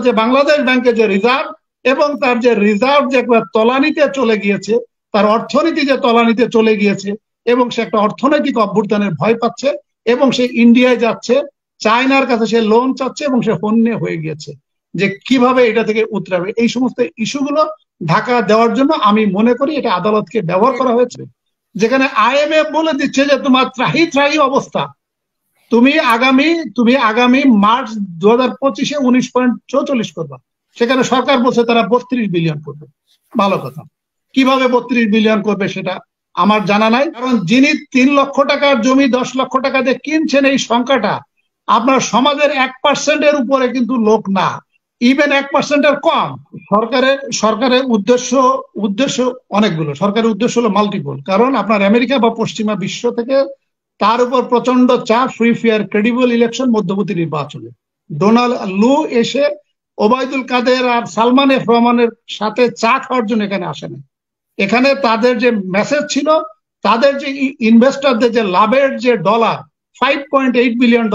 যে বাংলাদেশ ব্যাংকের যে রিজার্ভ এবং তার যে রিজার্ভ যে একবার তলানিতে চলে গিয়েছে, তার অর্থনীতি যে তলানিতে চলে গিয়েছে এবং সে একটা অর্থনৈতিক অভ্যুত্থানের ভয় পাচ্ছে এবং সে ইন্ডিয়ায় যাচ্ছে, চায়নার কাছে সে লোন চাচ্ছে এবং সে হন্যে হয়ে গিয়েছে যে কিভাবে এটা থেকে উতরাবে। এই সমস্ত ইস্যুগুলো ঢাকা দেওয়ার জন্য আমি মনে করি এটা আদালতকে ব্যবহার করা হয়েছে, যেখানে আইএমএফ বলে দিচ্ছে যে তোমার ত্রাহি ত্রাহি অবস্থা, তুমি আগামী মার্চ 2025-এ 19.44 করবা। সেখানে সরকার বলছে তারা 32 বিলিয়ন করবে। ভালো কথা, কিভাবে 32 বিলিয়ন করবে সেটা আমার জানা নাই, কারণ যিনি 3 লক্ষ টাকার জমি 10 লক্ষ টাকা দিয়ে কিনছেন, এই সংখ্যাটা আপনার সমাজের 1%-এর উপরে কিন্তু লোক না, ইভেন 1%-এর কম। সরকারের উদ্দেশ্য অনেকগুলো, সরকারের উদ্দেশ্য হলো মাল্টিপল। কারণ আপনার আমেরিকা বা পশ্চিমা বিশ্ব থেকে তার উপর প্রচন্ড চাপ, ফ্রি ফেয়ার ক্রেডিবল ইলেকশন, মধ্যবর্তী নির্বাচনে ডোনাল্ড লু এসে ওবায়দুল কাদের আর সালমান এফ রহমানের সাথে চা খাওয়ার জন্য এখানে আসেন। এখানে তাদের যে মেসেজ ছিল, তাদের যে ইনভেস্টরদের যে লাভের যে ডলার $5.8 বিলিয়ন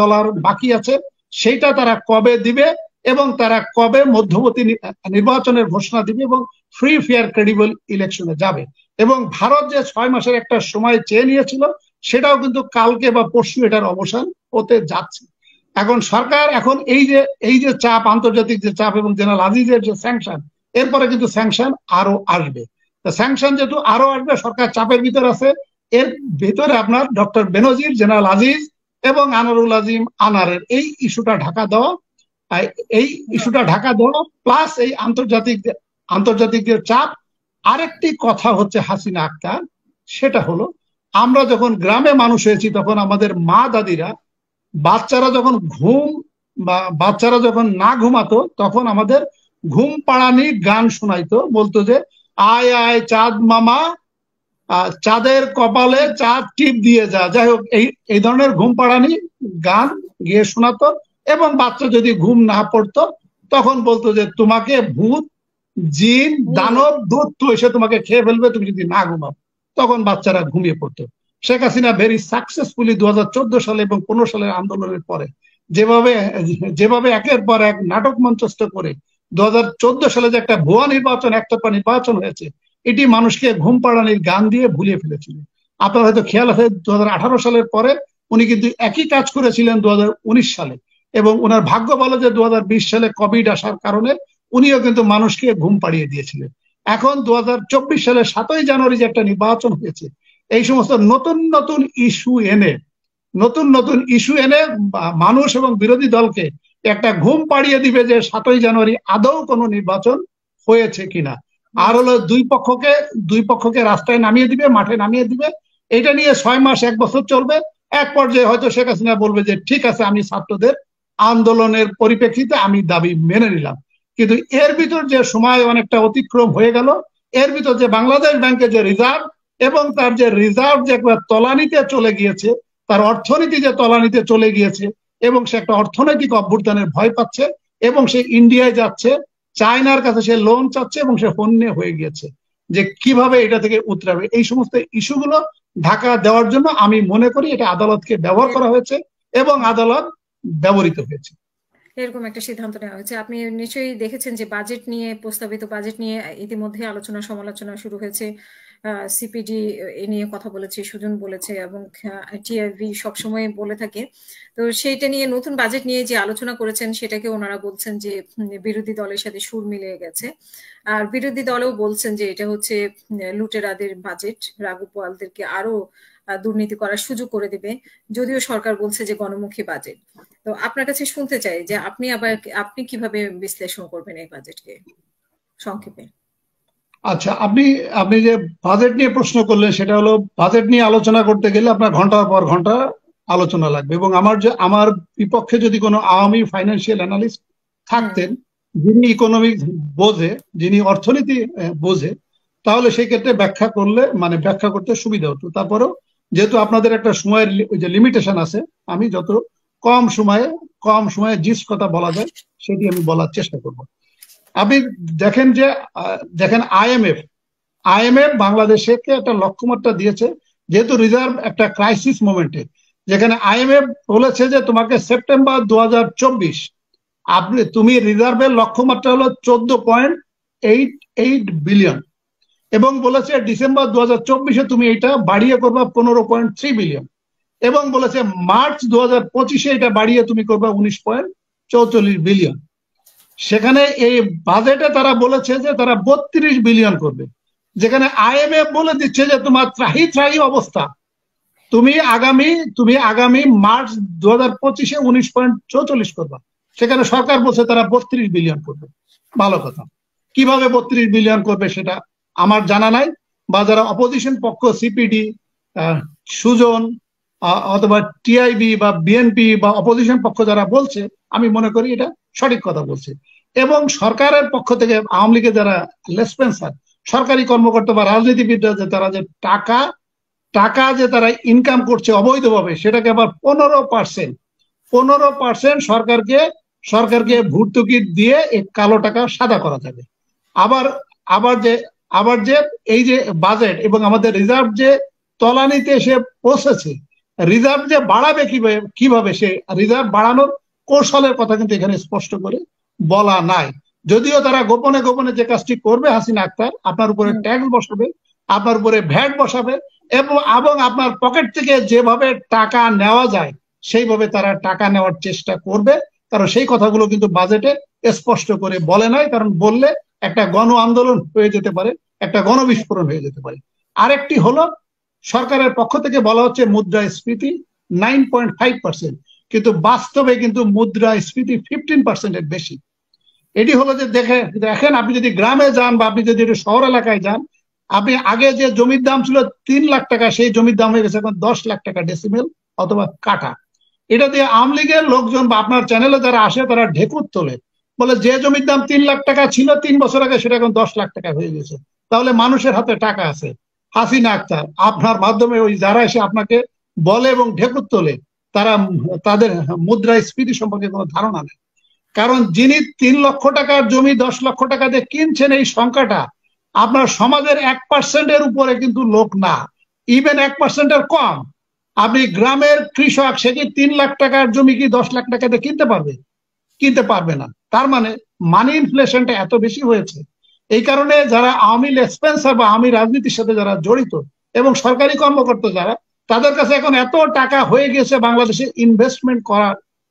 বাকি আছে, সেটা তারা কবে দিবে এবং তারা কবে মধ্যবর্তী নির্বাচনের ঘোষণা দিবে এবং ফ্রি ফেয়ার ক্রেডিবল ইলেকশনে যাবে। এবং ভারত যে 6 মাসের একটা সময় চেয়ে নিয়েছিল, সেটাও কিন্তু কালকে বা পরশু এটার অবসান হতে যাচ্ছে। এখন সরকার এই যে চাপ, আন্তর্জাতিক যে চাপ এবং জেনারেল আজিজের যে স্যাংশন, এরপরে কিন্তু স্যাংশন আরো আসবে। স্যাংশন যেহেতু আরো আসবে, সরকার চাপের ভিতর আছে। এর ভিতরে আপনার ডক্টর বেনজির, জেনারেল আজিজ এবং আনারুল আজিম আনারের এই ইস্যুটা ঢাকা দেওয়া প্লাস এই আন্তর্জাতিক যে চাপ। আরেকটি কথা হচ্ছে হাসিনা আক্তার, সেটা হলো আমরা যখন গ্রামে মানুষ হয়েছি তখন আমাদের মা দাদিরা বাচ্চারা যখন না ঘুমাতো তখন আমাদের ঘুম পাড়ানি গান শোনাইতো, বলতো যে আয় আয় চাঁদ মামা, চাঁদের কপালে চাঁদ টিপ দিয়ে যা। যাই হোক, এই ধরনের ঘুম পাড়ানি গান গিয়ে শোনাতো এবং বাচ্চা যদি ঘুম না পড়তো তখন বলতো যে তোমাকে ভূত, জিন, দানব, দূত এসে তোমাকে খেয়ে ফেলবে তুমি যদি না ঘুমাও। তখন বাচ্চারা ঘুমিয়ে পড়তো। শেখ হাসিনা ভেরি সাকসেসফুলি 2014 সালে এবং 15 সালের আন্দোলনের পরে যেভাবে একের পর এক নাটক মঞ্চস্থ করে 2014 সালে যে একটা ভুয়া নির্বাচন, একতরফা নির্বাচন হয়েছে, এটি মানুষকে ঘুম পাড়ানির গান দিয়ে ভুলিয়ে ফেলেছিল। আপনার হয়তো খেয়াল আছে 2018 সালের পরে উনি কিন্তু একই কাজ করেছিলেন 2019 সালে, এবং ওনার ভাগ্য ভালো যে 2020 সালে কোভিড আসার কারণে উনিও কিন্তু মানুষকে ঘুম পাড়িয়ে দিয়েছিলেন। এখন 2024 সালের 7ই জানুয়ারি যে একটা নির্বাচন হয়েছে, এই সমস্ত নতুন নতুন ইস্যু এনে মানুষ এবং বিরোধী দলকে একটা ঘুম পাড়িয়ে দিবে যে 7ই জানুয়ারি আদৌ কোনো নির্বাচন হয়েছে কিনা। আর হলো দুই পক্ষকে রাস্তায় নামিয়ে দিবে, মাঠে নামিয়ে দিবে। এটা নিয়ে 6 মাস 1 বছর চলবে। এক পর্যায়ে হয়তো শেখ হাসিনা বলবে যে ঠিক আছে, আমি ছাত্রদের আন্দোলনের পরিপ্রেক্ষিতে আমি দাবি মেনে নিলাম। কিন্তু এর ভিতর যে সময় অনেকটা অতিক্রম হয়ে গেল, এর ভিতর যে বাংলাদেশ ব্যাংকের যে রিজার্ভ এবং তার যে রিজার্ভ যে একবার তলানিতে চলে গিয়েছে, তার অর্থনীতি যে তলানিতে চলে গিয়েছে এবং সে একটা অর্থনৈতিক অভ্যুত্থানের ভয় পাচ্ছে এবং সে ইন্ডিয়ায় যাচ্ছে, চায়নার কাছে সে লোন চাচ্ছে এবং সে হন্যে হয়ে গিয়েছে যে কিভাবে এটা থেকে উতরাবে। এই সমস্ত ইস্যুগুলো ঢাকা দেওয়ার জন্য আমি মনে করি এটা আদালতকে ব্যবহার করা হয়েছে এবং আদালত ব্যবহৃত হয়েছে। এরকম একটা সিদ্ধান্ত নেওয়া হয়েছে। আপনি নিশ্চয়ই দেখেছেন যে প্রস্তাবিত বাজেট নিয়ে ইতিমধ্যে আলোচনা সমালোচনা শুরু হয়েছে। সিপিডি এ নিয়ে কথা বলেছে, সুজন বলেছে এবং টিআরভি সবসময় বলে থাকে। তো সেইটা নিয়ে নতুন বাজেট নিয়ে যে আলোচনা করেছেন সেটাকে ওনারা বলছেন যে বিরোধী দলের সাথে সুর মিলে গেছে। আর বিরোধী দলেও বলছেন যে এটা হচ্ছে লুটেরাদের বাজেট, রাঘব বোয়ালদেরকে আরো দুর্নীতি করার সুযোগ করে দিবে, যদিও সরকার বলছে যে গণমুখী বাজেট। তো আপনার কাছে শুনতে চাই যে আপনি কিভাবে বিশ্লেষণ করবেন এই বাজেটকে সংক্ষেপে। আচ্ছা, আপনি যে বাজেট নিয়ে প্রশ্ন করলেন, সেটা হলো বাজেট নিয়ে আলোচনা করতে গেলে আপনার ঘন্টার পর ঘন্টা আলোচনা লাগবে। এবং আমার বিপক্ষে যদি কোনো আওয়ামী ফাইন্যান্সিয়াল অ্যানালিস্ট থাকতেন যিনি ইকোনমিক্স বোঝে, যিনি অর্থনীতি বোঝে, তাহলে সেই ক্ষেত্রে ব্যাখ্যা করতে সুবিধা হতো। তারপরেও যেহেতু আপনাদের একটা সময়ের যে লিমিটেশন আছে, আমি যত কম সময়ে জিস কথা বলা যায় সেটি আমি বলার চেষ্টা করব। আপনি দেখেন আইএমএফ বাংলাদেশকে একটা লক্ষ্যমাত্রা দিয়েছে, যেহেতু রিজার্ভ একটা ক্রাইসিস মোমেন্টে, যেখানে আইএমএফ বলেছে যে তোমাকে সেপ্টেম্বর 2024 তুমি রিজার্ভের লক্ষ্যমাত্রা হলো 14.88 বিলিয়ন এবং বলেছে ডিসেম্বর 2024-এ তুমি এটা বাড়িয়ে করবা 15.3 বিলিয়ন এবং বলেছে মার্চ 2025-এ এটা বাড়িয়ে তুমি করবা 19.44 বিলিয়ন। সেখানে এই বাজেটে তারা বলেছে যে তারা 32 বিলিয়ন করবে, যেখানে IMF বলে দিচ্ছে যে তোমার ত্রাহি ত্রাহি অবস্থা, তুমি আগামী মার্চ 2025-এ 19.44 করবা, সেখানে সরকার বলছে তারা 32 বিলিয়ন করবে। ভালো কথা, কিভাবে 32 বিলিয়ন করবে সেটা আমার জানা নাই, বা যারা অপোজিশন পক্ষ সিপিডি, সুজন অথবা টিআইবি বা বিএনপি বা অপোজিশন পক্ষ যারা বলছে, আমি মনে করি এটা সঠিক কথা বলছে। এবং সরকারের পক্ষ থেকে আওয়ামী লীগের যারা লেসপেন্সার সরকারি কর্মকর্তা বা রাজনীতিবিদরা যে তারা যে টাকা যে তারা ইনকাম করছে অবৈধভাবে, সেটাকে আবার 15% সরকারকে ভর্তুকি দিয়ে এই কালো টাকা সাদা করা যাবে। আবার যে এই যে বাজেট এবং আমাদের রিজার্ভ যে তলানিতে এসে পৌঁছেছে, রিজার্ভ যে বাড়াবে কিভাবে সে রিজার্ভ বাড়ানোর কৌশলের কথা কিন্তু এখানে স্পষ্ট করে বলা নাই। যদিও তারা গোপনে গোপনে যে কাজটি করবে হাসিনা আক্তার, আপনার উপরে ট্যাক্স বসাবে, আপনার উপরে ভ্যাট বসাবে এবং আপনার পকেট থেকে যেভাবে টাকা নেওয়া যায় সেইভাবে তারা টাকা নেওয়ার চেষ্টা করবে। কারণ সেই কথাগুলো কিন্তু বাজেটে স্পষ্ট করে বলে নাই, কারণ বললে একটা গণ আন্দোলন হয়ে যেতে পারে, একটা গণবিস্ফোরণ হয়ে যেতে পারে। আরেকটি হলো সরকারের পক্ষ থেকে বলা হচ্ছে মুদ্রাস্ফীতি 9.5%, কিন্তু বাস্তবে কিন্তু মুদ্রাস্ফীতি 15%-এর বেশি। এটি হলো যে দেখেন আপনি যদি গ্রামে যান বা আপনি যদি শহর এলাকায় যান, আপনি আগে যে জমির দাম ছিল 3 লাখ টাকা, সেই জমির দাম হয়ে গেছে এখন 10 লাখ টাকা ডেসিমেল অথবা কাঠা। এটা দিয়ে আওয়ামী লীগের লোকজন বা আপনার চ্যানেলে যারা আসে তারা ঢেকুর তোলে, বলে যে জমির দাম 3 লাখ টাকা ছিল 3 বছর আগে, সেটা এখন 10 লাখ টাকা হয়ে গেছে। তাহলে মানুষের হাতে টাকা আছে। হাসিনা আক্তার আপনার মাধ্যমে ওই যারা এসে আপনাকে বলে এবং ঢেকুর তোলে, তাদের মুদ্রাস্ফীতি সম্পর্কে কোনো ধারণা নেই। কারণ যিনি 3 লক্ষ টাকার জমি 10 লক্ষ টাকা দিয়ে কিনছেন, এই সংখ্যাটা আপনার সমাজের 1%-এর উপরে কিন্তু লোক না, ইভেন 1%-এর কম। আপনি গ্রামের কৃষক, সে কি 3 লাখ টাকার জমি কি 10 লাখ টাকা দিয়ে কিনতে পারবে না। তার মানে মানি ইনফ্লেশনটা এত বেশি হয়েছে। এই কারণে যারা আওয়ামী লেসপেন্সার বা আওয়ামী রাজনীতির সাথে যারা জড়িত এবং সরকারি কর্মকর্তা যারা, তাদের কাছে এখন এত টাকা হয়ে গেছে বাংলাদেশে ইনভেস্টমেন্ট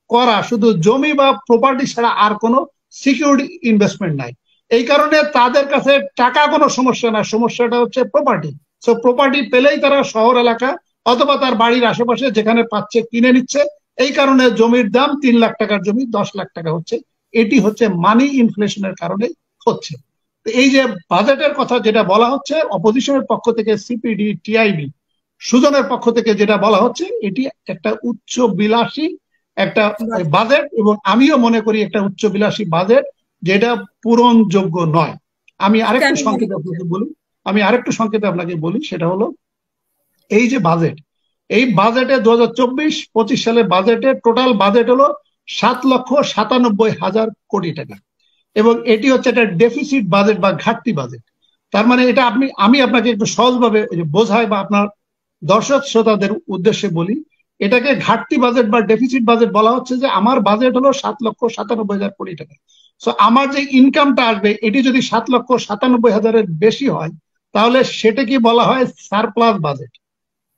করা শুধু জমি বা প্রপার্টি ছাড়া আর কোনো সিকিউরিটি ইনভেস্টমেন্ট নাই। এই কারণে তাদের কাছে টাকা কোনো সমস্যা না, সমস্যাটা হচ্ছে প্রপার্টি। সো প্রপার্টি পেলেই তারা শহর এলাকা অথবা তার বাড়ির আশেপাশে যেখানে পাচ্ছে কিনে নিচ্ছে। এই কারণে জমির দাম 3 লাখ টাকার জমি 10 লাখ টাকা হচ্ছে। এটি হচ্ছে মানি ইনফ্লেশনের কারণে হচ্ছে। এই যে বাজেটের কথা যেটা বলা হচ্ছে অপোজিশনের পক্ষ থেকে, সিপিডি, টিআইবি, সুজনের পক্ষ থেকে যেটা বলা হচ্ছে, এটি একটা উচ্চ বিলাসী একটা বাজেট এবং আমিও মনে করি একটা উচ্চ বিলাসী বাজেট যেটা পূরণযোগ্য নয়। আমি আরেকটু সংক্ষেপে আপনাকে বলি, সেটা হলো এই যে বাজেট, এই বাজেটে 2024-25 সালের বাজেটে টোটাল বাজেট হলো 7,97,000 কোটি টাকা এবং এটি হচ্ছে একটা ডেফিসিট বাজেট বা ঘাটতি বাজেট। তার মানে এটা আমি আপনাকে একটু সহজভাবে বোঝাই বা আপনার দর্শক শ্রোতাদের উদ্দেশ্যে বলি, এটাকে ঘাটতি বাজেট বা ডেফিসিট বাজেট বলা হচ্ছে যে আমার বাজেট হলো 7,97,000 কোটি টাকা। সো আমার যে ইনকামটা আসবে এটি যদি 7,97,000-এর বেশি হয়, তাহলে সেটাকে বলা হয় সারপ্লাস বাজেট,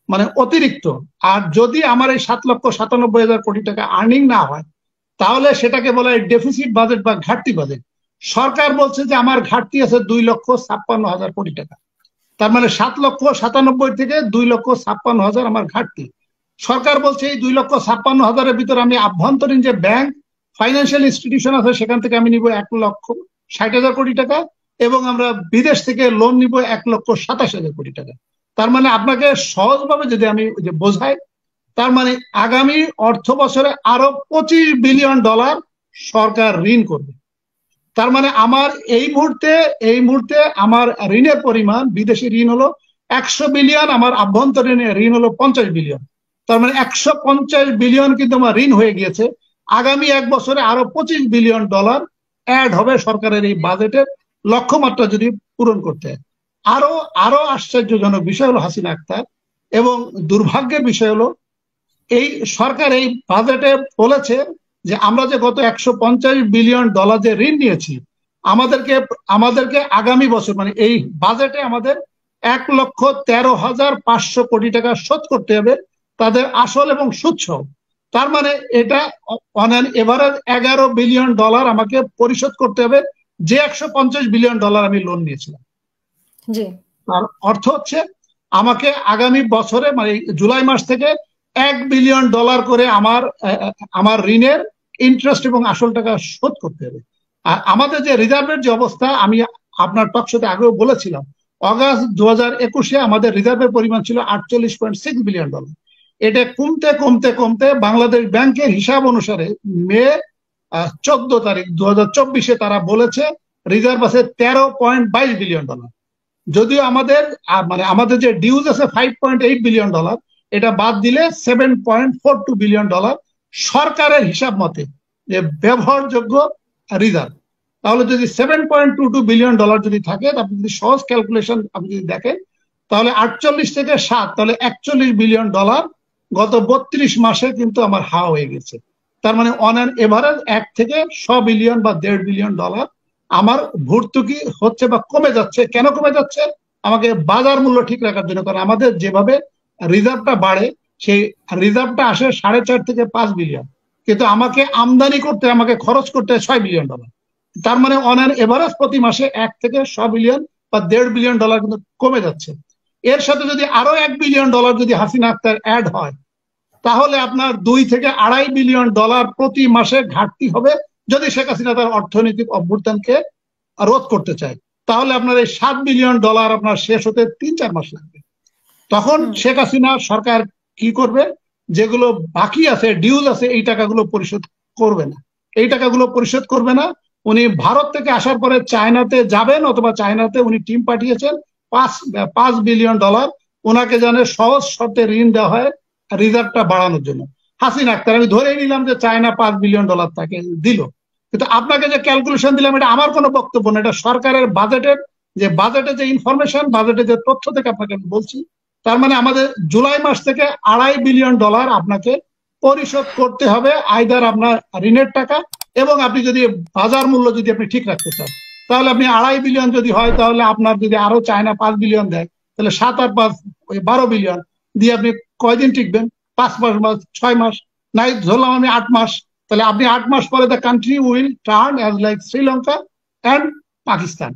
মানে অতিরিক্ত। আর যদি আমার এই 7,97,000 কোটি টাকা আর্নিং না হয়, তাহলে সেটাকে বলা হয় ডেফিসিট বাজেট বা ঘাটতি বাজেট। সরকার বলছে যে আমার ঘাটতি আছে 2,56,000 কোটি টাকা, তার মানে 7,97,000 থেকে 2,56,000 আমার ঘাটতি। সরকার বলছে এই 2,56,000-এর ভিতরে আমি আভ্যন্তরীণ যে ব্যাংক ফাইন্যান্সিয়াল ইনস্টিটিউশন আছে সেখান থেকে আমি নিব 1,60,000 কোটি টাকা এবং আমরা বিদেশ থেকে লোন নিব 1,27,000 কোটি টাকা। তার মানে আপনাকে সহজভাবে যদি আমি বোঝাই, তার মানে আগামী অর্থ বছরে আরো $25 বিলিয়ন সরকার ঋণ করবে। তার মানে আমার এই মুহূর্তে আমার ঋণের পরিমাণ, বিদেশি ঋণ হলো 100 বিলিয়ন, আমার আভ্যন্তরীণ ঋণ হলো 50 বিলিয়ন। তার মানে 150 বিলিয়ন কিন্তু আমার ঋণ হয়ে গিয়েছে। আগামী 1 বছরে আরো $25 বিলিয়ন অ্যাড হবে সরকারের এই বাজেটের লক্ষ্যমাত্রা যদি পূরণ করতে হয়। আরো আশ্চর্যজনক বিষয় হলো হাসিনা আক্তার এবং দুর্ভাগ্যের বিষয় হলো এই সরকার এই বাজেটে বলেছে যে আমরা যে গত 150 বিলিয়ন ডলার যে ঋণ নিয়েছি, আমাদেরকে আগামী বছর মানে এই বাজেটে আমাদের 1,13,500 কোটি টাকা শোধ করতে হবে, তাদের আসল এবং সুদ সহ। তার মানে এটা on an average 11 billion dollar আমাকে পরিশোধ করতে হবে, যে 150 বিলিয়ন ডলার আমি লোন নিয়েছিলাম। তার অর্থ হচ্ছে আমাকে আগামী বছরে মানে জুলাই মাস থেকে 1 বিলিয়ন ডলার করে আমার ঋণের ইন্টারেস্ট এবং আসল টাকা শোধ করতে হবে। আর আমাদের যে রিজার্ভের যে অবস্থা, আমি আপনার টকশোতে আগেও বলেছিলাম, অগাস্ট 2021-এ আমাদের রিজার্ভের পরিমাণ ছিল 48.6 বিলিয়ন ডলার। এটা কমতে কমতে কমতে বাংলাদেশ ব্যাংকের হিসাব অনুসারে মে 14 তারিখ 2024-এ তারা বলেছে রিজার্ভ আছে 13.22 বিলিয়ন ডলার। যদিও আমাদের যে ডিউজ আছে 5.8 বিলিয়ন ডলার, এটা বাদ দিলে 7.42 বিলিয়ন ডলার সরকারের হিসাব মতে যে ব্যবহারযোগ্য রিজার্ভ। তাহলে যদি 7.22 বিলিয়ন ডলার যদি থাকে, আপনি যদি সহজ ক্যালকুলেশন আপনি যদি দেখেন, তাহলে 48 থেকে 7, তাহলে 41 বিলিয়ন ডলার গত 32 মাসে কিন্তু আমার হাওয়া হয়ে গেছে। তার মানে অন অ্যান এভারেজ 1 থেকে 100 বিলিয়ন বা 1.5 বিলিয়ন ডলার আমার ভর্তুকি হচ্ছে বা কমে যাচ্ছে। কেন কমে যাচ্ছে? আমাকে বাজার মূল্য ঠিক রাখার জন্য। কারণ আমাদের যেভাবে রিজার্ভটা বাড়ে, সেই রিজার্ভটা আসে 4.5 থেকে 5 বিলিয়ন, কিন্তু আমাকে আমদানি করতে আমাকে খরচ করতে 6 বিলিয়ন ডলার। তার মানে অন অ্যান এভারেজ প্রতি মাসে 1 থেকে 100 বিলিয়ন বা 1.5 বিলিয়ন ডলার কিন্তু কমে যাচ্ছে। এর সাথে যদি আরো 1 বিলিয়ন ডলার যদি হাসিনা আক্তার অ্যাড হয়, তাহলে আপনার 2 থেকে 2.5 বিলিয়ন ডলার প্রতি মাসে ঘাটতি হবে, যদি শেখ হাসিনা তার অর্থনৈতিক অভ্যুত্থানকে রোধ করতে চায়। তাহলে আপনার এই 7 বিলিয়ন ডলার আপনার শেষ হতে 3-4 মাস লাগবে। তখন শেখ হাসিনা সরকার কি করবে? যেগুলো বাকি আছে, ডিউজ আছে, এই টাকাগুলো পরিশোধ করবে না। এই টাকাগুলো পরিশোধ করবে না। উনি ভারত থেকে আসার পরে চায়নাতে যাবেন, অথবা চায়নাতে উনি টিম পাঠিয়েছেন 5 বিলিয়ন ডলার ওনাকে জানে সহজ শর্তে ঋণ দেওয়া হয় রিজার্ভটা বাড়ানোর জন্য। হাসিনা আক্তার, আমি ধরেই নিলাম যে চায়না 5 বিলিয়ন ডলার তাকে দিল, কিন্তু আপনাকে যে ক্যালকুলেশন দিলাম এটা আমার কোনো বক্তব্য না, এটা সরকারের বাজেটে যে ইনফরমেশন, বাজেটে যে তথ্য থেকে আপনাকে আমি বলছি। তার মানে আমাদের জুলাই মাস থেকে 2.5 বিলিয়ন ডলার আপনাকে পরিশোধ করতে হবে, আইদার আপনার ঋণের টাকা, এবং আপনি যদি বাজার মূল্য যদি আপনি ঠিক রাখতে চান, তাহলে আপনি 2.5 বিলিয়ন যদি হয়, তাহলে আপনার যদি আরো চায়না 5 বিলিয়ন দেয়, তাহলে 7 আর 5 ওই 12 বিলিয়ন দিয়ে আপনি কয়দিন টিকবেন? 5 মাস, 6 মাস, নাই ধরলাম আমি 8 মাস। তাহলে আপনি 8 মাস পরে the country will turn as like Sri Lanka and Pakistan.